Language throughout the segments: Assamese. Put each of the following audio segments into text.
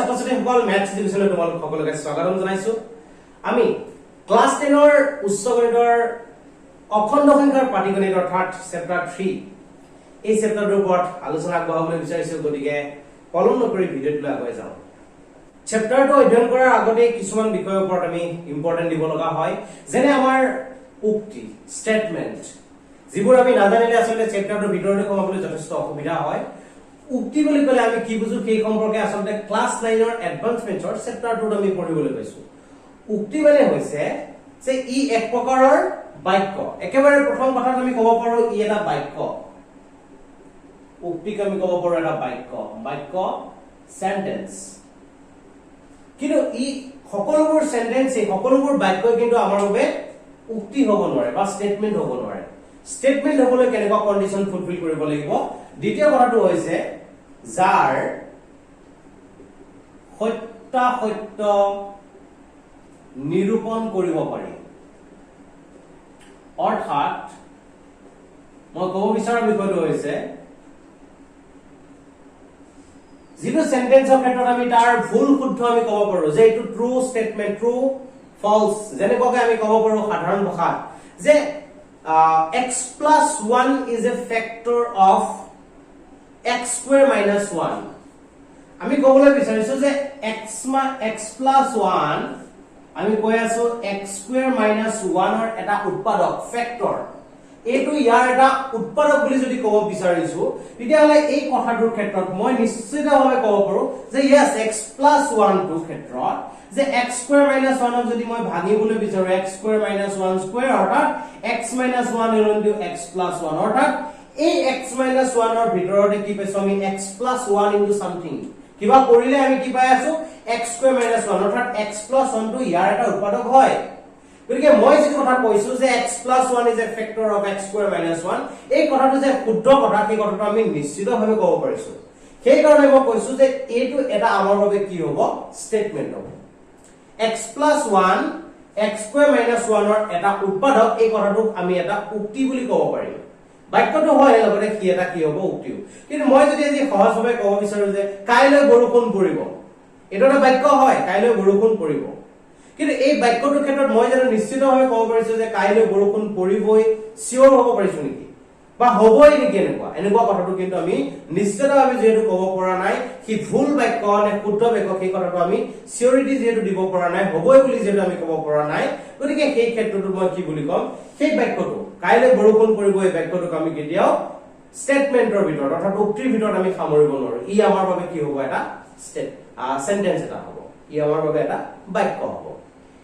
ছাত্ৰ-ছাত্ৰীসকল ম্যাথছ ডিভিজনত তোমালোক সকলোকে স্বাগতম জনাইছো আমি ক্লাস 10 ৰ উচ্চ গণিতৰ অখণ্ড সংখ্যাৰ পাটিগণিত অৰ্থাৎ চেপ্টাৰ 3 এই চেপ্টাৰটোৰ ওপৰত আলোচনা আগবঢ়াবলৈ বিচাৰিছো গতিকে পলম নকৰি ভিডিঅ'টো আগুৱাই যাওঁ চেপ্টাৰটো অধ্যয়ন কৰাৰ আগতে কিছুমান বিষয়ৰ ওপৰত আমি ইম্পৰ্টেন্ট দিব লগা হয় যেনে আমাৰ উক্তি ষ্টেটমেন্ট যিবোৰ আমি নাজানিলে আসলে চেপ্টাৰটোৰ ভিতৰলৈ সোমাবলৈ যথেষ্ট অসুবিধা হয় উক্তি বুলি কলে আমি কি বুজো সেই সম্পৰ্কে আসলে ক্লাস 9 ৰ এডভান্স মেথডৰ চেপ্টাৰটোত আমি পঢ়িবলৈ পাইছো উক্তি মানে হৈছে যে ই এক প্ৰকাৰৰ বাক্য একেবাৰে প্ৰথম কথা আমি ক'ব পাৰো ই এটা বাক্য উক্তিক আমি ক'ব পাৰো এটা বাক্য সেন্টেন্স কিন্তু ই সকলোবোৰ সেন্টেন্স সকলোবোৰ বাক্য কিন্তু আমাৰ বাবে উক্তি হ'ব নোৱাৰে বা স্টেটমেন্ট হ'ব নোৱাৰে স্টেটমেন্ট হ'বলৈ কেনেকুৱা কন্ডিশন ফুলফিল কৰিব লাগিব দ্বিতীয় কথাটো হৈছে যাৰ সত্য নিৰূপণ কৰিব পাৰি অৰ্থাৎ মই ক'ব বিচৰা বিষয়টো হৈছে যিটো সেন্টেন্সৰ ক্ষেত্ৰত আমি তাৰ ভুল শুদ্ধ আমি ক'ব পাৰো যে এইটো ট্ৰু স্টেটমেন্ট ট্ৰু ফলস যেনেকৈ আমি ক'ব পাৰো সাধাৰণ ভাষাত যে x plus 1 is a factor of x square minus 1 আমি ক'বলৈ বিচাৰিছো যে x plus 1 আমি কৈ আছো x square minus 1 ৰ এটা উৎপাদক ফেক্টৰ এইটো ইয়াৰ এটা উৎপাদক বুলি যদি ক'ব বিচাৰিছো তেতিয়াহলে এই কথাটোৰ ক্ষেত্ৰত মই নিশ্চিতভাৱে ক'ব পাৰো যে yes x plus 1 টো ক্ষেত্ৰত যে x square minus 1 ক যদি মই ভাঙিবলৈ বিচাৰো x square minus 1 square অৰ্থাৎ x minus 1 into x plus 1 অৰ্থাৎ এই x minus 1 ৰ ভিতৰতে কি পাইছো আমি x plus 1 into something কিবা কৰিলে আমি কি পাই আছো x square minus 1 অৰ্থাৎ x plus 1 টো ইয়াৰ এটা উৎপাদক হয় গতিকে মই যে কথা কৈছো যে x plus 1 is a factor of x square minus 1 এই কথাটো যে শুদ্ধ কথা সেই কথাটো আমি নিশ্চিতভাৱে ক'ব পাৰিছো সেই কাৰণে মই কৈছো যে এইটো এটা আমাৰ বাবে কি হ'ব স্টেটমেন্ট হ'ব x plus 1 x square minus 1 ৰ এটা উৎপাদক এই কথাটোক আমি এটা উক্তি বুলি ক'ব পাৰিম বাক্যটো হয় লগতে কি এটা কি হ'ব উক্তিও কিন্তু মই যদি আজি সহজভাৱে ক'ব বিচাৰো যে কাইলৈ বৰষুণ পৰিব এটা এটা বাক্য হয় কাইলৈ বৰষুণ পৰিব কিন্তু এই বাক্যটোৰ ক্ষেত্ৰত মই জানো নিশ্চিতভাৱে ক'ব পাৰিছো যে কাইলৈ বৰষুণ পৰিবই সিওৰ হ'ব পাৰিছো নেকি বা হ'বই নেকি এনেকুৱা কথাটো কিন্তু আমি নিশ্চিতভাৱে যেটো ক'ব পৰা নাই কি ভুল বাক্য নে শুদ্ধ বাক্য সেই কথাটো আমি সিওৰিটি যেটো দিব পৰা নাই হ'বই বুলি যেটো আমি ক'ব পৰা নাই গতিকে সেই ক্ষেত্ৰটো মই কি বুলি ক'ম সেই বাক্যটো কাইলৈ বৰষুণ পৰিব এই বাক্যটোক আমি কেতিয়াও স্টেটমেন্টৰ ভিতৰত অৰ্থাৎ উক্তিৰ ভিতৰত আমি সামৰিব নোৱাৰো ই আমাৰ বাবে কি হ'ব এটা সেন্টেন্স এটা হ'ব ই আমাৰ বাবে এটা বাক্য হ'ব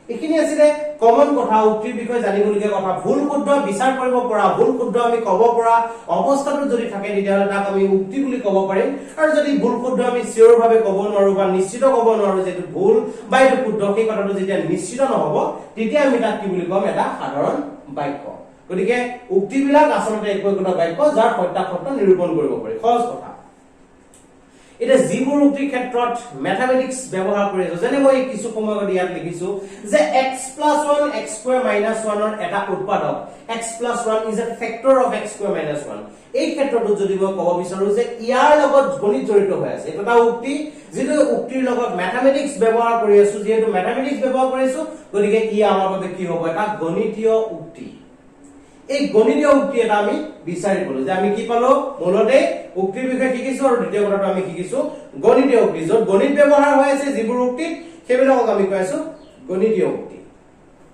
এখিনি আছে কমন কথা উক্তিৰ বিষয়ে জানিবলগীয়া কথা ভুল শুদ্ধ বিচাৰ কৰিব পৰা ভুল শুদ্ধ আমি ক'ব পৰা অৱস্থাটো যদি থাকে তেতিয়াহ'লে তাক আমি উক্তি বুলি ক'ব পাৰিম আৰু যদি ভুল শুদ্ধ আমি সিওৰ ভাৱে ক'ব নোৱাৰো বা নিশ্চিত ক'ব নোৱাৰো যে এইটো ভুল বা এইটো শুদ্ধ সেই কথাটো যেতিয়া নিশ্চিত নহ'ব তেতিয়া আমি তাক কি বুলি ক'ম এটা সাধাৰণ বাক্য গতিকে উক্তিবিলাক আচলতে একোটা বাক্য যাৰ সত্য নিৰূপণ কৰিব পাৰি সহজ কথা এটা যিবোৰ উক্তিৰ ক্ষেত্ৰত ম্যাথমেটিক্স ব্যৱহাৰ কৰি আছে যেনে মই কিছু সময় আগত ইয়াত লিখিছো যে x plus 1 x square minus 1 ৰ এটা উৎপাদক x plus 1 is a factor of x square minus 1 এই ক্ষেত্ৰটো যদি মই ক'ব বিচাৰো যে ইয়াৰ লগত গণিত জড়িত হৈ আছে এটা উক্তি যিটো উক্তিৰ লগত ম্যাথমেটিক্স ব্যৱহাৰ কৰি আছো যেহেতু ম্যাথমেটিক্স ব্যৱহাৰ কৰিছো গতিকে ই আমাৰ বাবে কি হ'ব এটা গণিতীয় উক্তি এই গণিতীয় উক্তি এটা আমি বিচাৰি পালো যে আমি কি পালো মূলতে উক্তিৰ বিষয়ে শিকিছো আৰু দ্বিতীয় কথাটো আমি শিকিছো গণিতীয় উক্তি য'ত গণিত ব্যৱহাৰ হৈ আছে যিবোৰ উক্তি সেইবিলাকক আমি কৈছো গণিতীয় উক্তি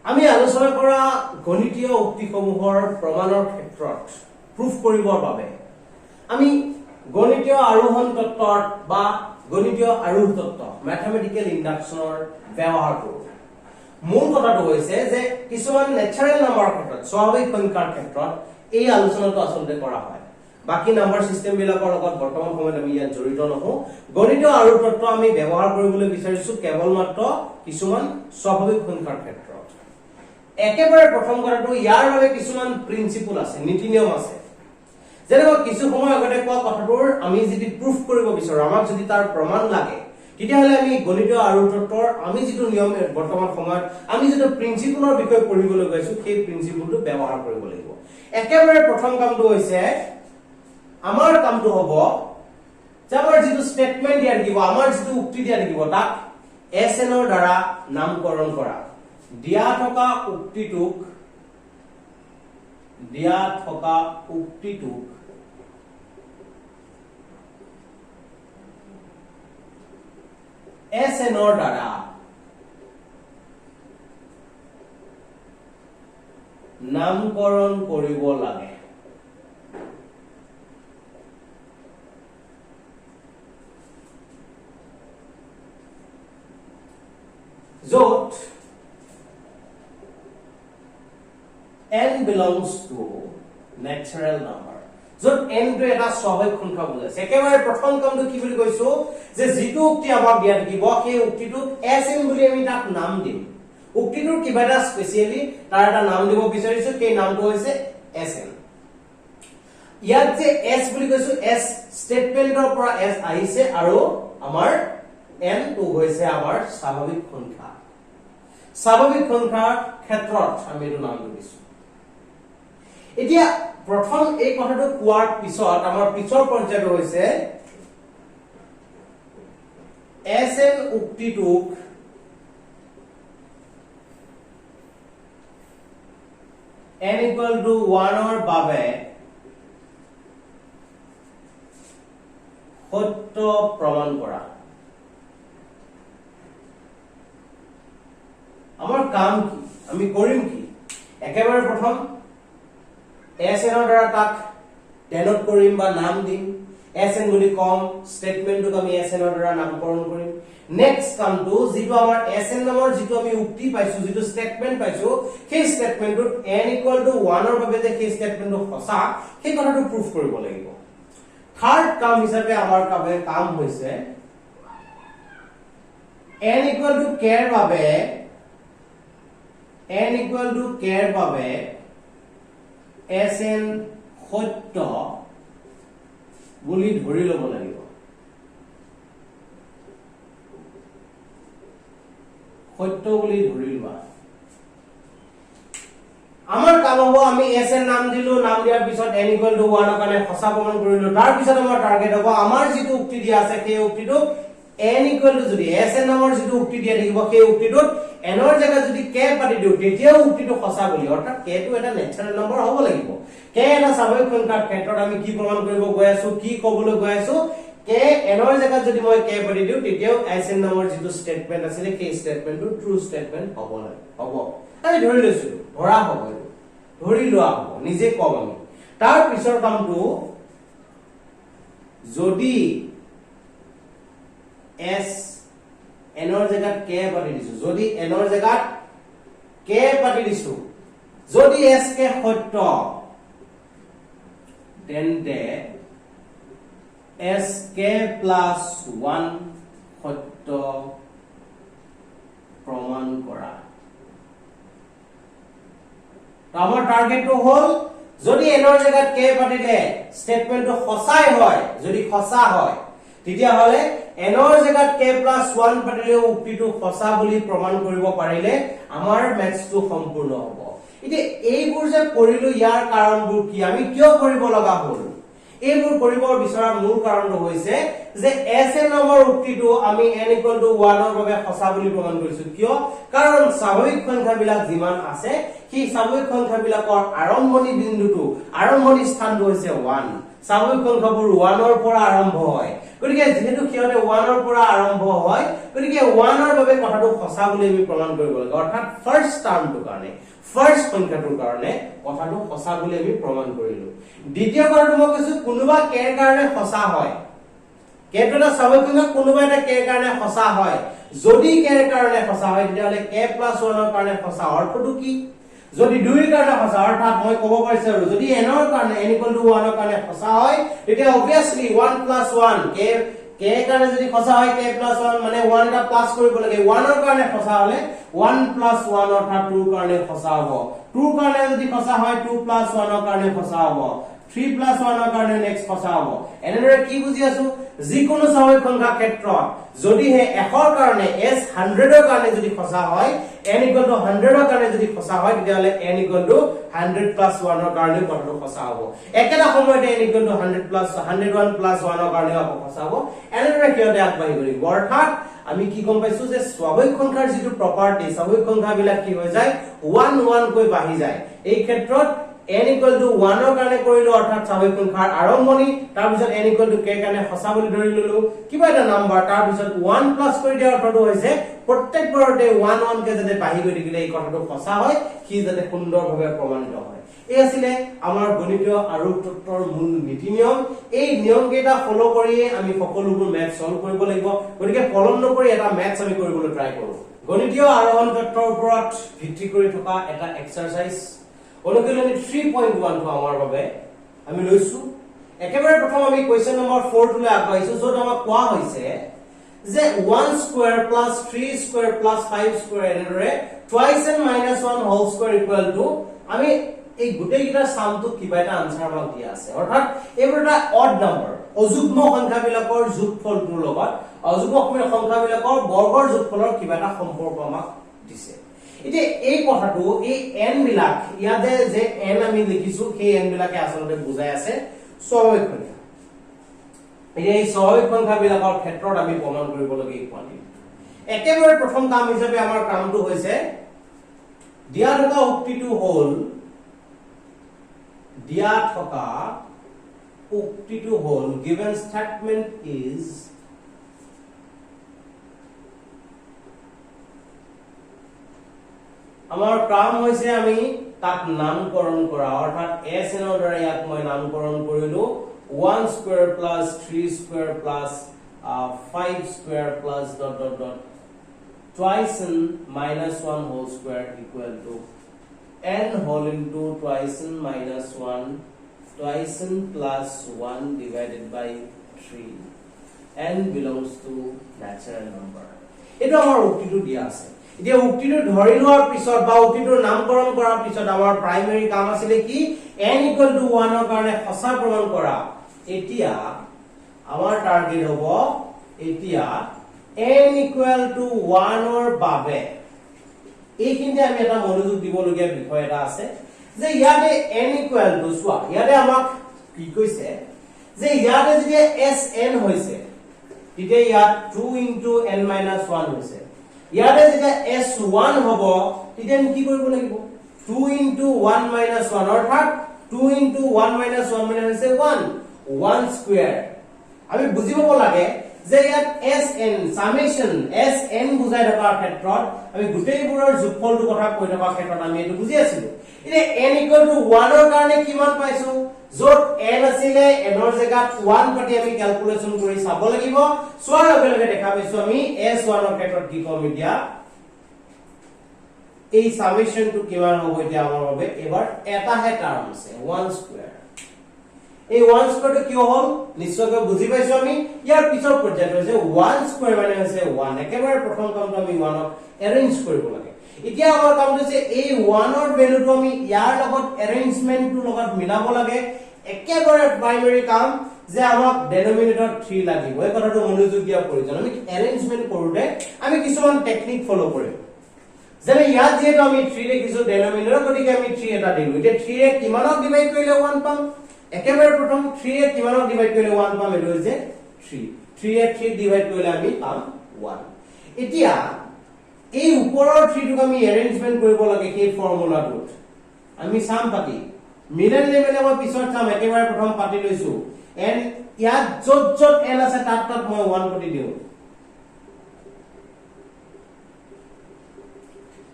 আমি আলোচনা কৰা গণিতীয় উক্তিসমূহৰ প্ৰমাণৰ ক্ষেত্ৰত প্ৰুফ কৰিবৰ বাবে আমি গণিতীয় আৰোহণ তত্ত্বৰ বা গণিতীয় আৰোহ তত্ত্ব ম্যাথমেটিক্যাল ইন্ডাকশনৰ ব্যৱহাৰ কৰো মূল কথাটো হৈছে যে কিছুমান নেচাৰেল নাম্বাৰৰ ক্ষেত্ৰত স্বাভাৱিক সংখ্যাৰ ক্ষেত্ৰত এই আলোচনাটো আচলতে কৰা হয় বাকি নাম্বাৰ সিস্টেম বিলাকৰ লগত বৰ্তমান সময়ত আমি ইয়াত জড়িত নহওঁ গণিতীয় আৰোহ তত্ত্ব আমি ব্যৱহাৰ কৰিবলৈ বিচাৰিছো কেৱল মাত্ৰ কিছুমান স্বাভাৱিক সংখ্যাৰ ক্ষেত্ৰত একেবাৰে প্ৰথম কথাটো ইয়াৰ বাবে কিছুমান প্ৰিন্সিপল আছে নীতি নিয়ম আছে যেনেকৈ কিছু সময় আগতে কোৱা কথাটোৰ আমি যদি প্ৰুফ কৰিব বিচাৰো আমাক যদি তাৰ প্ৰমাণ লাগে তেতিয়াহ'লে আমি গণিতীয় আৰোহ তত্ত্বৰ আমি যেটো নিয়ম বৰ্তমান সময়ত আমি যেটো প্ৰিন্সিপলৰ বিষয়ে পঢ়িবলৈ গৈছো সেই প্ৰিন্সিপলটো ব্যৱহাৰ কৰিব লাগিব একেবাৰে প্ৰথম কামটো হৈছে আমাৰ কামটো হ'ব আমাৰ যিটো স্টেটমেন্ট দিয়া থাকিব আমাৰ যিটো উক্তি দিয়া থাকিব তাক SN ৰ দ্বাৰা নামকৰণ কৰা দিয়া থকা উক্তিটোক SN ৰ দ্বাৰা নামকৰণ কৰিব লাগে য'ত n belongs to natural number য'ত n টো এটা স্বাভাৱিক সংখ্যা বুজাইছে একেবাৰে প্ৰথম কামটো কি বুলি কৈছো যে যিটো উক্তি আমাক দিয়া থাকিব সেই উক্তিটোক SN বুলি আমি তাক নাম দিম উক্তিটোৰ কিবা এটা স্পেশালি তাৰ এটা নাম দিব বিচাৰিছো সেই নামটো হৈছে SN ইয়াত যে S বুলি কৈছো S স্টেটমেন্টৰ পৰা S আহিছে আৰু আমাৰ n টো হৈছে আমাৰ স্বাভাৱিক সংখ্যাৰ ক্ষেত্ৰত আমি এইটো নাম দিছো এতিয়া প্ৰথম এই কথাটো কোৱাৰ পিছত আমাৰ পিছৰ পৰ্যায়টো হৈছে SN উক্তিটোক n equal to 1 ৰ বাবে সত্য প্ৰমাণ কৰা আমাৰ কাম কি আমি কৰিম কি একেবাৰে প্ৰথম SN ৰ দ্বাৰা তাক ডেনোট কৰিম বা নাম দিম SN বুলি কম স্টেটমেন্টটোক আমি SN ৰ দ্বাৰা নামকৰণ কৰিম নেক্সট কামটো যেটো আমাৰ SN নামৰ যেটো আমি উক্তি পাইছো যেটো স্টেটমেন্ট পাইছো সেই স্টেটমেন্টটোত n equal to 1 ৰ বাবে যে সেই স্টেটমেন্টটো সঁচা সেই কথাটো প্ৰুফ কৰিব লাগিব থাৰ্ড কাম হিচাপে আমাৰ কাম হৈছে n equal to k ৰ বাবে SN সত্য বুলি ধৰি ল'ব লাগিব সত্য বুলি ধৰি লোৱা আমাৰ কাম হ'ব আমি SN নাম দিলো নাম দিয়াৰ পিছত n equal to 1 ৰ কাৰণে সঁচা প্ৰমাণ কৰিলো তাৰ পিছত আমাৰ টাৰ্গেট হ'ব আমাৰ যিটো উক্তি দিয়া আছে সেই উক্তিটো n equal to যদি SN নামৰ যিটো উক্তি দিয়া থাকিব সেই উক্তিটোত n ৰ জায়গাত যদি k পাতি দিও তেতিয়াও উক্তিটো সঁচা বুলি অৰ্থাৎ k টো এটা নেচাৰেল নম্বৰ হ'ব লাগিব k এটা স্বাভাৱিক সংখ্যাৰ ক্ষেত্ৰত আমি কি প্ৰমাণ কৰিব গৈ আছো কি ক'বলৈ গৈ আছো k n ৰ জায়গাত যদি মই k পাতি দিও তেতিয়াও SN নামৰ যিটো স্টেটমেন্ট আছে সেই স্টেটমেন্টটো ট্ৰু স্টেটমেন্ট হ'ব আমি ধৰি লৈছো ধৰা হ'ব ধৰি লোৱা হ'ব নিজে কম আমি তাৰ পিছৰ কামটো যদি S n ৰ জায়গাত k পাতি দিছো যদি n ৰ জায়গাত k পাতি দিছো যদি s k সত্য তেন্তে s k plus 1 সত্য প্ৰমাণ কৰা আমাৰ টাৰ্গেটটো হ'ল যদি n ৰ জায়গাত k পাতিলে স্টেটমেন্টটো সঁচাই হয় যদি সঁচা হয় তেতিয়া হলে n ৰ জায়গাত k plus 1 পাতিলে উক্তিটো সঁচা বুলি প্ৰমাণ কৰিব পাৰিলে আমাৰ মেথছটো সম্পূৰ্ণ হ'ব এতিয়া এইবোৰ যে কৰিলো ইয়াৰ কাৰণবোৰ কি আমি কিয় কৰিব লগা হ'ল এইবোৰ কৰিব বিচৰাৰ মূল কাৰণটো হৈছে যে SN নামৰ উক্তিটো আমি n equal to 1 ৰ বাবে সঁচা বুলি প্ৰমাণ কৰিছো কিয় কাৰণ স্বাভাৱিক সংখ্যাবিলাক যিমান আছে সেই স্বাভাৱিক সংখ্যাবিলাকৰ আৰম্ভণি বিন্দুটো আৰম্ভণি স্থানটো হৈছে 1 স্বাভাৱিক সংখ্যাবোৰ 1 ৰ পৰা আৰম্ভ হয় গতিকে যেহেতু কিয়তে 1 ৰ পৰা আৰম্ভ হয় গতিকে 1 ৰ বাবে কথাটো সঁচা বুলি আমি প্ৰমাণ কৰিব লাগে অৰ্থাৎ ফাৰ্স্ট টাৰ্মটোৰ কাৰণে ফাৰ্স্ট সংখ্যাটোৰ কাৰণে কথাটো সঁচা বুলি আমি প্ৰমাণ কৰিলো দ্বিতীয় কথাটো মই কৈছো কোনোবা k ৰ কাৰণে সঁচা হয় k টো এটা স্বাভাৱিক সংখ্যা কোনোবা এটা k ৰ কাৰণে সঁচা হয় যদি k ৰ কাৰণে সঁচা হয় তেতিয়াহলে k plus 1 ৰ কাৰণে সঁচা অৰ্থটো কি যদি 2 ৰ কাৰণে সঁচা অৰ্থাৎ মই ক'ব পাৰিছো আৰু যদি n ৰ কাৰণে n equal to 1 ৰ কাৰণে সঁচা হয় তেতিয়া obviously 1 plus 1 k কাৰণে যদি সঁচা হয় k plus 1 মানে 1 টা প্লাস কৰিব লাগে 1 ৰ কাৰণে সঁচা হলে 1 plus 1 অৰ্থাৎ 2 ৰ কাৰণে সঁচা হ'ব 2 ৰ কাৰণে যদি সঁচা হয় 2 plus 1 ৰ কাৰণে সঁচা হ'ব 3 plus 1 ৰ কাৰণে নেক্সট সঁচা হ'ব এনেদৰে কি বুজি আছো যিকোনো স্বাভাৱিক সংখ্যা ক্ষেত্ৰত যদি হে 100 ৰ কাৰণে s 100 ৰ কাৰণে যদি সঁচা হয় n = 100 ৰ কাৰণে যদি সঁচা হয় তেতিয়াহলে n = 100 + 1 ৰ কাৰণে কথাটো সঁচা হ'ব একেটা সময়তে n = 100 + 101 + 1 ৰ কাৰণে সঁচা হ'ব এনেদৰে কিয়তে আগবাঢ়ি গৈ অৰ্থাৎ আমি কি গম পাইছো যে স্বাভাৱিক সংখ্যাৰ যিটো প্ৰপাৰ্টি স্বাভাৱিক সংখ্যাবিলাক কি হৈ যায় 1 1 কৈ বাঢ়ি যায় এই ক্ষেত্ৰত n = 1 ৰ কাৰণে কৰিলো অৰ্থাৎ স্বাভাৱিক সংখ্যাৰ আৰম্ভণি তাৰ পিছত n = k কাৰণে সঁচা বুলি ধৰি ললো কিবা এটা নাম্বাৰ তাৰ পিছত 1 প্লাস কৰি দিয়া অৰ্থটো হৈছে প্ৰত্যেক বাৰতে 1 1 কে যদি বাঢ়ি গৈ থাকিলে এই কথাটো সঁচা হয় কি যাতে সুন্দৰভাৱে প্ৰমাণিত হয় এই আছিল আমাৰ গণিতীয় আৰু তত্ত্বৰ মূল নীতি নিয়ম এই নিয়ম কেইটা ফলো কৰি আমি সকলোবোৰ ম্যাথ সলভ কৰিব লাগিব গতিকে ফলো নকৰি এটা ম্যাথ আমি কৰিবলৈ ট্ৰাই কৰো গণিতীয় আৰোহণ তত্ত্বৰ ওপৰত ভিত্তি কৰি থকা এটা এক্সাৰসাইজ অনুশীলনী 3.1 টো আমাৰ বাবে আমি লৈছো একেবাৰে প্ৰথম আমি কোৱেশ্চন নম্বৰ 4 টোলৈ আগবাঢ়িছো যত আমাক কোৱা হৈছে যে 1 square plus 3 square plus 5 square এনেদৰে twice n minus 1 whole square equal to আমি এই গোটেই কিটা সামটো কিবা এটা আনসাৰ আমাক দিয়া আছে অৰ্থাৎ এইবোৰ এটা অড নাম্বাৰ অযুগ্ম সংখ্যাবিলাকৰ যোগফলটোৰ লগত অযুগ্ম সংখ্যাবিলাকৰ বৰ্গৰ যোগফলৰ কিবা এটা সম্পৰ্ক আমাক দিছে এতিয়া এই কথাটো এই n বিলাক ইয়াতে যে n আমি লিখিছো সেই n বিলাকে আসলে বুজাই আছে স্বাভাৱিক সংখ্যা এই স্বাভাৱিক সংখ্যাবিলাকৰ ক্ষেত্ৰত আমি প্ৰমাণ কৰিব লাগে ইকুৱালিটি একেবাৰে প্ৰথম কাম হিচাপে আমাৰ কামটো হৈছে দিয়া থকা উক্তিটো হ'ল given statement is আমাৰ কাম হৈছে আমি তাক নামকৰণ কৰা অৰ্থাৎ s n ৰ দ্বাৰা ইয়াক মই নামকৰণ কৰিলো 1 square plus 3 square plus 5 square plus ... twice n minus 1 whole square equal to n whole into twice n minus 1 twice n plus 1 divided by 3 n belongs to natural number এটা আমাৰ উক্তিটো দিয়া আছে এতিয়া উক্তিটো ধৰি লোৱাৰ পিছত বা উক্তিটোৰ নামকৰণ কৰাৰ পিছত আমাৰ প্ৰাইমাৰী কাম আছিল কি n = 1 ৰ কাৰণে সঁচা প্ৰমাণ কৰা এতিয়া আমাৰ টাৰ্গেট হ'ব এতিয়া n = 1 ৰ বাবে এইখিনিতে আমি এটা মনোযোগ দিবলগীয়া বিষয় এটা আছে যে ইয়াতে n = চোৱা ইয়াতে আমাক কি কৈছে যে ইয়াতে যদি sn হৈছে তেতিয়া ইয়াত 2 * n - 1 হৈছে ইয়াতে যেতিয়া s1 হ'ব তেতিয়া আমি কি কৰিব লাগিব 2 * 1 - 1 অৰ্থাৎ 2 * 1 - 1 মানে হৈছে 1 স্কয়াৰ আমি বুজি পাব লাগে যে ইয়াত sn সামেশন sn বুজাই থকাৰ ক্ষেত্ৰত আমি গোটেইবোৰৰ যোগফলটো কথা কৈ থকাৰ ক্ষেত্ৰত আমি এটো বুজি আছিলো এতিয়া n = 1 ৰ কাৰণে কিমান পাইছো যত n আছিলে n ৰ জায়গাত 1 পাতি আমি ক্যালকুলেশন কৰি চাব লাগিব সোৱাৰ লগে লগে দেখা পাইছো আমি s1 ৰ ক্ষেত্ৰত কি কম এতিয়া এই সামেশনটো কিমান হ'ব এতিয়া আমাৰ বাবে এবাৰ এটাহে টাৰ্ম আছে 1 স্কয়াৰ এই 1 স্কয়াৰটো কি হ'ল নিশ্চয়কৈ বুজি পাইছো আমি ইয়াৰ পিছৰ পৰ্যায়টো হৈছে 1 স্কয়াৰ মানে হৈছে 1 একেবাৰে প্ৰথম কামটো আমি 1 ক এৰেঞ্জ কৰিব লাগে এতিয়া আমাৰ কামটো হৈছে এই 1 ৰ ভ্যালুটো আমি ইয়াৰ লগত এৰেঞ্জমেন্টটোৰ লগত মিলাব লাগে একেবাৰে প্ৰাইমাৰী কাম যে আমাক ডেনোমিনেটৰ 3 লাগিব এই কথাটো মনোযোগ দিয়া প্ৰয়োজন আমি এৰেঞ্জমেন্ট কৰোতে আমি কিছুমান টেকনিক ফলো কৰিম যেনে ইয়াত যেটো আমি 3 লিখিছো ডেনোমিনেটৰ গতিকে আমি 3 এটা দিলো এতিয়া 3 এ কিমানক ডিভাইড কৰিলে 1 পাম একেবাৰে প্ৰথম 3 এ কিমানক ডিভাইড কৰিলে 1 পাম এটো হৈছে 3 এ 3 ডিভাইড কৰিলে আমি পাম 1 এতিয়া এই ওপৰৰ 3 টোক আমি এৰেঞ্জমেন্ট কৰিব লাগে সেই ফৰ্মুলাটোত আমি সাম পাতি মিডল লেভেলে মই পিছত চাম একেবাৰে প্ৰথম পাতি লৈছো n ইয়াত যত যত n আছে তাত তাত মই 1 পাতি দিও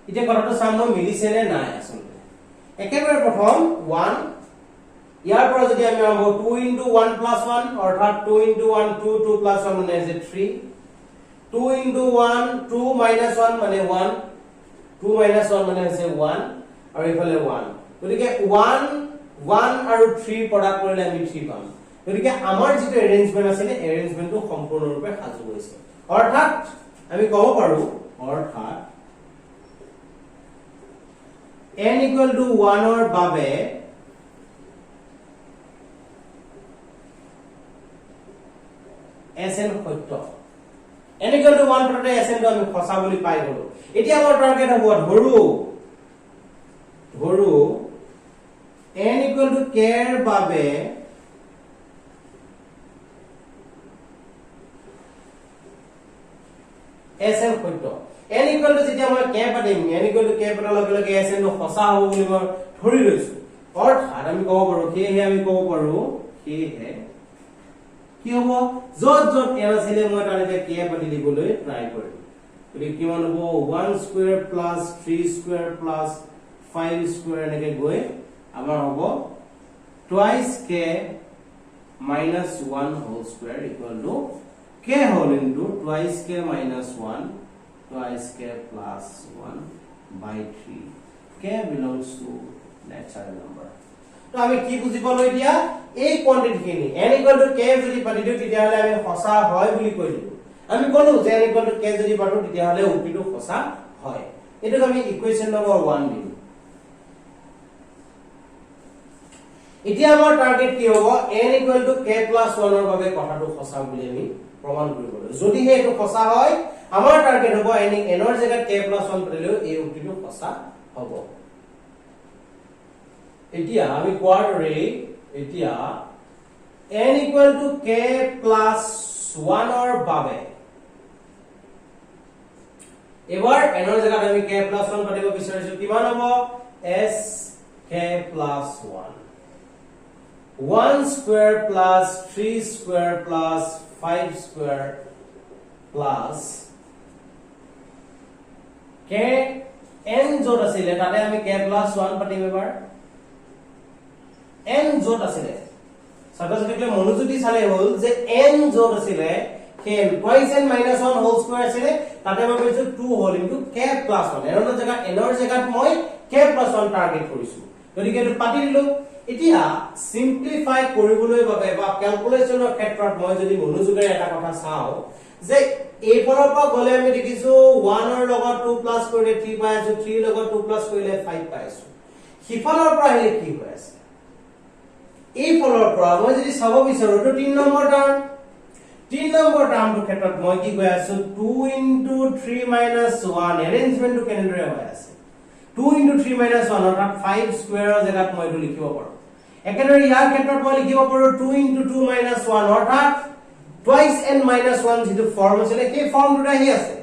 এতিয়া কথাটো চাম মই মিলিছে নে নাই আসলে একেবাৰে প্ৰথম 1 ইয়াৰ পৰা যদি আমি আৰম্ভ 2 * 1 + 1 অৰ্থাৎ 2 * 1 2 2 + 1 মানে আছে 3 2 * 1 2 - 1 মানে 1 2 - 1 মানে আছে 1 আৰু ইফালে 1 গতিকে 1 1 আৰু 3 প্ৰডাক্ট কৰিলে আমি 3 পাম গতিকে আমাৰ যেটো এৰেঞ্জমেন্ট আছে এৰেঞ্জমেন্টটো সম্পূৰ্ণৰূপে সাজু হৈছে অৰ্থাৎ আমি ক'ব পাৰো অৰ্থাৎ n = 1 ৰ বাবে Sn সত্য n equal to 1 পটতে Sn টো আমি সঁচা বুলি পাই গলো এতিয়া আমাৰ টাৰ্গেট হ'ব ধৰু n equal to k এর বাবে Sn সত্য n equal to যেতিয়া মই k পাতিম n equal to k পাতাৰ লগে লগে Sn টো সঁচা হ'ব বুলি মই ধৰি লৈছো অৰ্থাৎ আমি ক'ব পাৰো সেয়ে কি হ'ব যত n আছিল মই তাৰ এতিয়া k পাতি দিবলৈ ট্ৰাই কৰিম গতিকে কিমান হ'ব 1 square plus 3 square plus 5 square এনেকে গৈ আমাৰ হ'ব twice k minus 1 whole square equal to k whole into twice k minus 1 twice k plus 1 by 3 k belongs to natural number তো আমি কি বুজি পালো এতিয়া এই কোয়ান্টিটি খিনি n equal to k যদি পাতি দিও তেতিয়া হলে আমি সঁচা হয় বুলি কৈ দিও আমি কলো যে n equal to k যদি পাতো তেতিয়া হলে উত্তৰটো সঁচা হয় এটাক আমি ইকুয়েশন নম্বৰ 1 দিম এতিয়া আমাৰ টাৰ্গেট কি হ'ব n equal to k plus 1 ৰ বাবে কথাটো সঁচা বুলি আমি প্ৰমাণ কৰিব লাগিব যদি হেতু সঁচা হয় আমাৰ টাৰ্গেট হ'ব n ৰ জায়গাত k plus 1 পাতিলেও এই উত্তৰটো সঁচা হ'ব এতিয়া আমি কোৱাৰে এতিয়া n equal to k plus 1 ৰ বাবে এবাৰ n ৰ জায়গাত আমি k plus 1 পাতিব বিচাৰিছো কিমান হ'ব s k plus 1 1 square plus 3 square plus 5 square plus k n যত আছিল তাতে আমি k plus 1 পাতিম এবাৰ n যত আছিল সাধাৰণতে মনোযোগী চালে হল যে n যত আছিল k twice n minus 1 whole square আছিল তাতে মই কৈছো 2 whole into k plus 1 error জায়গাত মই k plus 1 টাৰ্গেট কৰিছো গতিকে এটো পাতি দিলো এতিয়া সিম্পলিফাই কৰিবলৈ বাবে বা ক্যালকুলেশনৰ ক্ষেত্ৰত মই যদি মনোযোগেৰে এটা কথা চাও যে এই ফলৰ পৰা গলে আমি দেখিছো 1 ৰ লগত 2 প্লাস কৰিলে 3 পাই আছো 3 ৰ লগত 2 প্লাস কৰিলে 5 পাই আছো হিফালৰ পৰা হেলে কি হৈ আছে এই ফলৰ পৰা মই যদি চাব বিচাৰো তো 3 নম্বৰ টাৰ্মৰ ক্ষেত্ৰত মই কি গৈ আছো 2 into 3 minus 1 এৰেঞ্জমেন্টটো কেনেদৰে হৈ আছে 2 into 3 minus 1 অৰ্থাৎ 5 স্কয়াৰৰ জায়গাত মই এটো লিখিব পাৰো একেদৰে ইয়াৰ ক্ষেত্ৰত মই লিখিব পাৰো 2 into 2 minus 1 অৰ্থাৎ twice n minus 1 যেটো ফৰ্ম আছে সেই ফৰ্মটো আহি আছে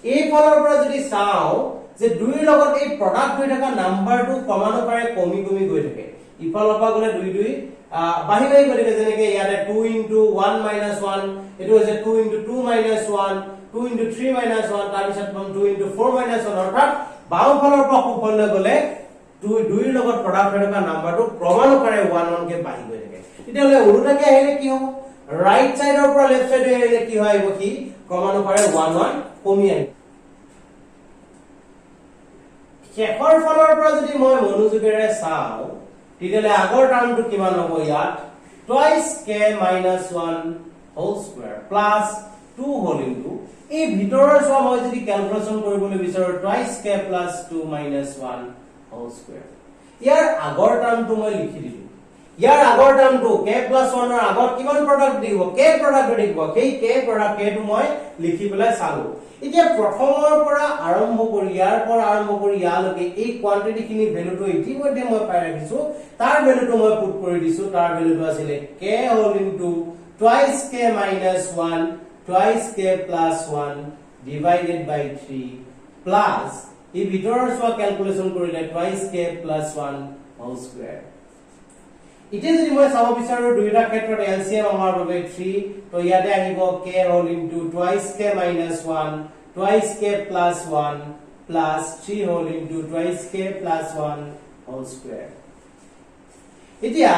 এই ফলৰ পৰা যদি চাও যে 2 ৰ লগত এই প্ৰডাক্ট হৈ থকা নাম্বাৰটো ক্ৰমানুসাৰে কমি গৈ থাকে ইফালৰ পৰা গলে 2 বাহি গৈ থাকে যেনেকৈ ইয়াতে 2 into 1 minus 1 এটো হৈছে 2 into 2 minus 1 2 into 3 minus 1 তাৰ পিছত 2 into 4 minus 1 অৰ্থাৎ বাও ফলৰ পৰা সোফালে গলে 2 ৰ লগত প্ৰডাক্ট হৈ থকা নাম্বাৰটো ক্ৰমানুসাৰে 1 কে বাহি গৈ থাকে তেতিয়ালে উল্টাকে আহিলে কি হ'ব ৰাইট সাইডৰ পৰা লেফট সাইডে আহিলে কি হয় কি ক্ৰমানুসাৰে 1 কমি আহিব শেষৰ ফলৰ পৰা যদি মই মনোযোগেৰে চাও তেতিয়ালে আগৰ টাৰ্মটো কিমান হ'ব ইয়াত twice k minus 1 whole square plus 2 whole into এই ভিতৰৰ সব মই যদি ক্যালকুলেশন কৰিবলৈ বিচাৰো twice k plus 2 minus 1 whole square ইয়াৰ আগৰ টাৰ্মটো মই লিখি দিলো ইয়াৰ আগৰ টাৰ্মটো k plus 1 ৰ আগত কিমান প্ৰডাক্ট দিব k প্ৰডাক্ট দিব সেই k প্ৰডাক্ট টো মই লিখি পেলাই চালো এতিয়া প্ৰথমৰ পৰা আৰম্ভ কৰি ইয়ালৈকে এই কোয়ান্টিটি খিনি ভ্যালুটো ইতিমধ্যে মই পাই ৰাখিছো তাৰ ভ্যালুটো মই পুট কৰি দিছো তাৰ ভ্যালুটো আছিল k whole into twice k minus 1 twice k plus 1 divided by 3 plus এই ভিতৰৰ সব ক্যালকুলেশন কৰিলে twice k plus 1 whole square ইতে যদি মই চাব বিচাৰো দুইটা ক্ষেত্ৰত এলসিএম আমাৰ বাবে 3 তো ইয়াতে আহিব k whole into twice k minus 1 twice k plus 1 plus 3 whole into twice k plus 1 whole square এতিয়া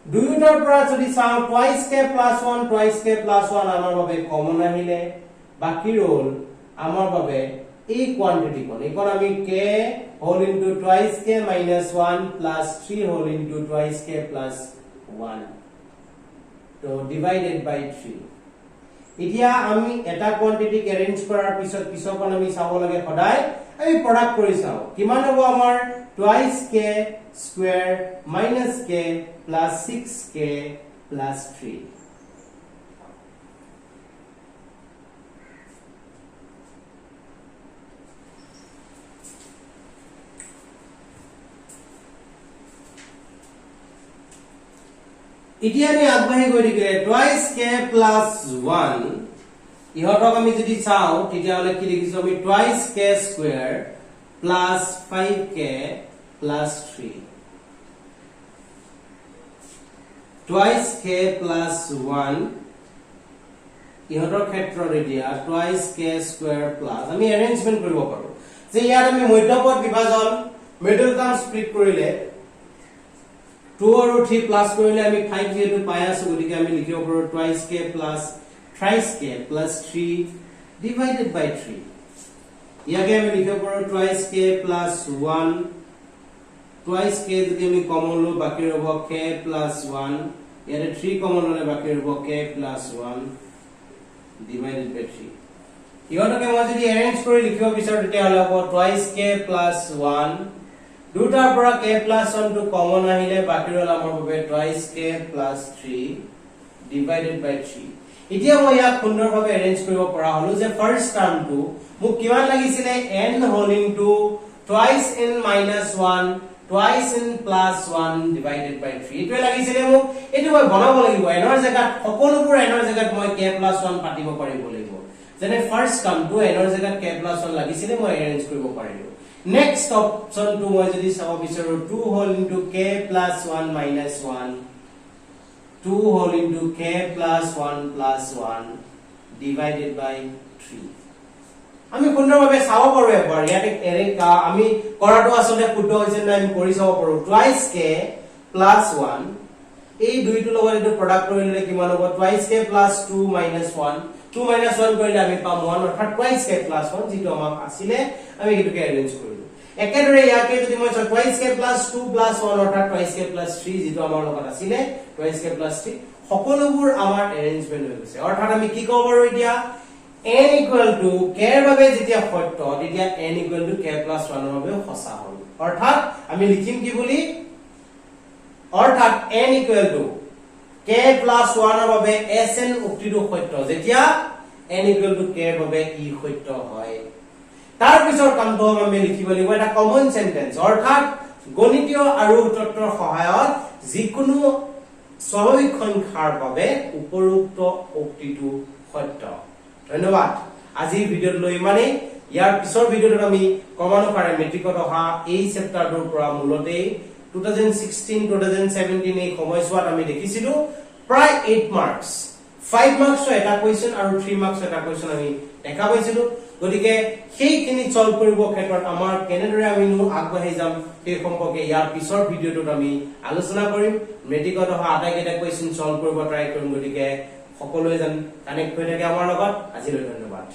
দুইটাৰ পৰা যদি চাও twice k plus 1 twice k plus 1 আমাৰ বাবে কমন আহিলে বাকি ৰল আমাৰ বাবে এই কোয়ান্টিটি কোন আমি k whole into twice k minus 1 plus 3 whole into twice k plus 1 so divided by 3 এতিয়া আমি এটা কোয়ান্টিটি অ্যারেঞ্জ কৰাৰ পিছৰখন আমি চাব লাগে সদায় আমি প্ৰডাক্ট কৰি চাও কিমান হ'ব আমাৰ twice k square minus k plus 6k plus 3 এতিয়া আমি আগবাঢ়ি গৈ থাকিলে টুৱাইস k প্লাস 1 ইহতক আমি যদি চাও তেতিয়া হলে কি লিখিছো আমি twice k square plus 5k plus 3 twice k plus 1 ইহতৰ ক্ষেত্ৰত এতিয়া টুৱাইস k স্কয়াৰ প্লাস আমি এৰেঞ্জমেন্ট কৰিব পাৰো যে ইয়াত আমি মধ্যপদ বিভাজন মিডল টাৰ্ম স্প্লিট কৰিলে 2 আৰু 3 প্লাস কৰিলে আমি 5 যেটো পাই আছো গতিকে আমি লিখিব পাৰো twice k plus thrice k plus 3 divided by 3 ইয়াকে আমি লিখিব পাৰো twice k plus 1 twice k যদি আমি কমন লও বাকি ৰব k plus 1 ইয়াৰে 3 কমন ললে বাকি ৰব k plus 1 divided by 3 ইহতকে মই যদি এৰেঞ্জ কৰি লিখিব বিচাৰো তেতিয়া হলে হ'ব twice k plus 1 দুটাৰ পৰা k plus 1 টো কমন আহিলে বাকি ৰল আমাৰ হবে twice k plus 3 divided by 3 এতিয়া মই ইয়াক সুন্দৰভাৱে এৰেঞ্জ কৰিব পৰা হলো যে ফাৰ্স্ট টাৰ্মটো মোক কিমান লাগিছিলে n whole into twice n minus 1 twice n plus 1 divided by 3 এটো লাগিছিলে মোক এটো মই বনাব লাগিব n ৰ জায়গাত সকলোবোৰ n ৰ জায়গাত মই k plus 1 পাতিব পাৰিব লাগিব যেনে ফাৰ্স্ট টাৰ্মটো n ৰ জায়গাত k plus 1 লাগিছিলে মই এৰেঞ্জ কৰিব পাৰিলো নেক্সট অপচনটো মই যদি চাব বিচাৰো 2 whole into k plus 1 minus 1 2 whole into k plus 1 plus 1 divided by 3 আমি সুন্দৰভাৱে চাব পাৰো এবাৰ ইয়াতে আমি কৰাটো আসলে শুদ্ধ হৈছে না আমি কৰি চাব পাৰো twice k plus 1 এই দুইটো লগত এটো প্ৰডাক্ট কৰিলে কিমান হ'ব twice k plus 2 minus 1 2 minus 1 কৰিলে আমি পাম 1 অৰ্থাৎ twice k plus 1 যেটো আমাক আছিল আমি এটোকে এৰেঞ্জ কৰিলো একেদৰে ইয়াকে যদি মই twice k plus 2 plus 1 অৰ্থাৎ twice k plus 3 যেটো আমাৰ লগত আছিল twice k plus 3 সকলোবোৰ আমাৰ এৰেঞ্জমেন্ট হৈ গৈছে অৰ্থাৎ আমি কি ক'ব পাৰো এতিয়া n equal to k এর বাবে যেতিয়া সত্য তেতিয়া n equal to k plus 1 এর বাবে সঁচা হ'ল অৰ্থাৎ আমি লিখিম কি বুলি অৰ্থাৎ n equal to k plus 1 এর বাবে sn উক্তিটো সত্য যেতিয়া n equal to k এর বাবে ই সত্য হয় তাৰ পিছৰ কামটো আমি লিখিব লাগিব এটা কমন সেন্টেন্স অৰ্থাৎ গণিতীয় আৰু তত্ত্বৰ সহায়ত যিকোনো স্বাভাৱিক সংখ্যাৰ বাবে উপৰোক্ত উক্তিটো সত্য ধন্যবাদ আজিৰ ভিডিঅ'ত লৈ মানে ইয়াৰ পিছৰ ভিডিঅ'ত আমি ক্ৰমানুসাৰে মেট্ৰিকত অহা এই চেপ্টাৰটোৰ পৰা মূলতে 2016 2017 এই সময়ছোৱাত আমি দেখিছিলো প্ৰায় 8 মাৰ্কস 5 মাৰ্কস এটা কোৱেশ্চন আৰু 3 মাৰ্কস এটা কোৱেশ্চন আমি দেখা পাইছিলো গতিকে সেইখিনি সলভ কৰিব ক্ষেত্ৰত আমাৰ কেনেদৰে আমি আগবাঢ়ি যাম সেই সম্পৰ্কে ইয়াৰ পিছৰ ভিডিঅ'টোত আমি আলোচনা কৰিম মেট্ৰিকত অহা আটাইকেইটা কোৱেশ্চন সলভ কৰিব ট্ৰাই কৰিম গতিকে সকলোৱে যেন কানেক্ট হৈ থাকে আমাৰ লগত আজিলৈ ধন্যবাদ